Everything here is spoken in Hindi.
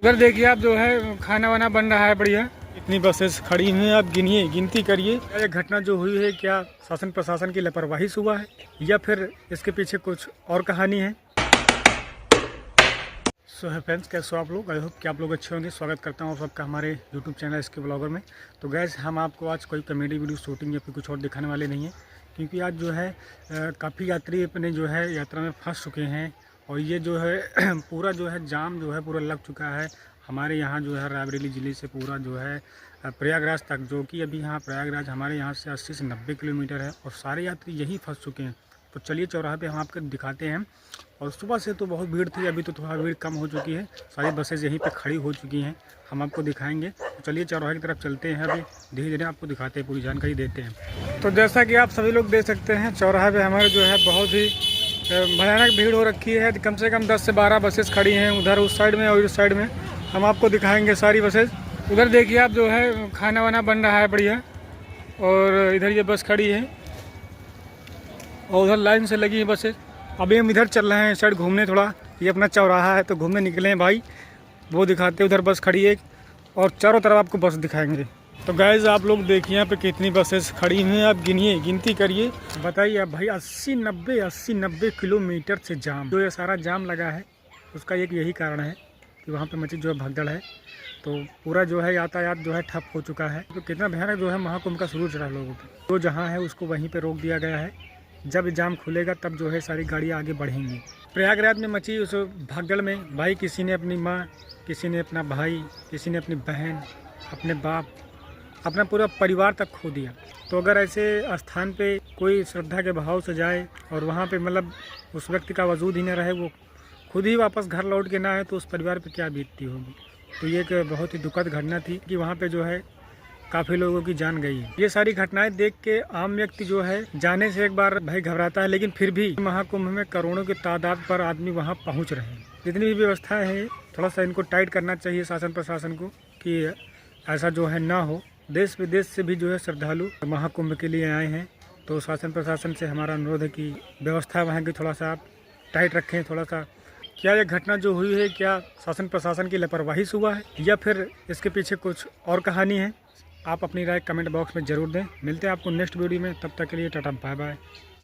उधर देखिए आप जो है खाना वाना बन रहा है बढ़िया। इतनी बसेस खड़ी हुई हैं, आप गिनिए, गिनती करिए। ये घटना जो हुई है, क्या शासन प्रशासन की लापरवाही से हुआ है या फिर इसके पीछे कुछ और कहानी है। सो है फ्रेंड्स, कैसे हो आप लोग? आई होप कि आप लोग अच्छे होंगे। स्वागत करता हूँ सबका हमारे यूट्यूब चैनल इसके ब्लॉगर में। तो गैस, हम आपको आज कोई कॉमेडी वीडियो शूटिंग या फिर कुछ और दिखाने वाले नहीं है, क्योंकि आज जो है काफ़ी यात्री अपने जो है यात्रा में फंस चुके हैं। और ये जो है पूरा जो है जाम जो है पूरा लग चुका है हमारे यहाँ जो है रायबरेली ज़िले से पूरा जो है प्रयागराज तक, जो कि अभी यहाँ प्रयागराज हमारे यहाँ से 80 से 90 किलोमीटर है और सारे यात्री यहीं फंस चुके हैं। तो चलिए चौराहे पे हम आपको दिखाते हैं। और सुबह से तो बहुत भीड़ थी, अभी तो थोड़ा भीड़ कम हो चुकी है, सारी बसेज यहीं पे खड़ी हो चुकी हैं। हम आपको दिखाएंगे। तो चलिए चौराहे की तरफ चलते हैं, अभी धीरे धीरे आपको दिखाते हैं, पूरी जानकारी देते हैं। तो जैसा कि आप सभी लोग देख सकते हैं, चौराहे पे हमारे जो है बहुत ही भयानक भीड़ हो रखी है। कम से कम 10 से 12 बसेस खड़ी हैं, उधर उस साइड में और इस साइड में। हम आपको दिखाएंगे सारी बसेज। उधर देखिए आप जो है खाना वाना बन रहा है बढ़िया, और इधर ये बस खड़ी है और उधर लाइन से लगी है बसेज। अभी हम इधर चल रहे हैं इस साइड घूमने, थोड़ा ये अपना चौराहा है तो घूमने निकले हैं भाई। वो दिखाते उधर बस खड़ी है और चारों तरफ आपको बस दिखाएंगे। तो गाइज आप लोग देखिए यहाँ पे कितनी बसेस खड़ी हुई हैं, आप गिनिए, गिनती करिए, बताइए आप भाई। 80-90 किलोमीटर से जाम, जो ये सारा जाम लगा है उसका एक यही कारण है कि वहाँ पे मची जो है भगदड़ है। तो पूरा जो है यातायात जो है ठप हो चुका है। तो कितना भयानक जो है महाकुंभ का शुरू चला लोगों पे, जो जहाँ है उसको वहीं पे रोक दिया गया है। जब जाम खुलेगा तब जो है सारी गाड़ियाँ आगे बढ़ेंगी। प्रयागराज में मची उस भगदड़ में भाई किसी ने अपनी माँ, किसी ने अपना भाई, किसी ने अपनी बहन, अपने बाप, अपना पूरा परिवार तक खो दिया। तो अगर ऐसे स्थान पे कोई श्रद्धा के भाव से जाए और वहाँ पे मतलब उस व्यक्ति का वजूद ही न रहे, वो खुद ही वापस घर लौट के ना आए, तो उस परिवार पे क्या बीतती होगी। तो ये एक बहुत ही दुखद घटना थी कि वहाँ पे जो है काफ़ी लोगों की जान गई है। ये सारी घटनाएं देख के आम व्यक्ति जो है जाने से एक बार भाई घबराता है, लेकिन फिर भी महाकुंभ में करोड़ों की तादाद पर आदमी वहाँ पहुँच रहे हैं। जितनी भी व्यवस्था है थोड़ा सा इनको टाइट करना चाहिए शासन प्रशासन को, कि ऐसा जो है ना हो। देश विदेश से भी जो है श्रद्धालु महाकुंभ के लिए आए हैं। तो शासन प्रशासन से हमारा अनुरोध है कि व्यवस्था वहाँ की थोड़ा सा आप टाइट रखें। थोड़ा सा क्या ये घटना जो हुई है, क्या शासन प्रशासन की लापरवाही से हुआ है या फिर इसके पीछे कुछ और कहानी है। आप अपनी राय कमेंट बॉक्स में ज़रूर दें। मिलते हैं आपको नेक्स्ट वीडियो में, तब तक के लिए टाटा बाय बाय।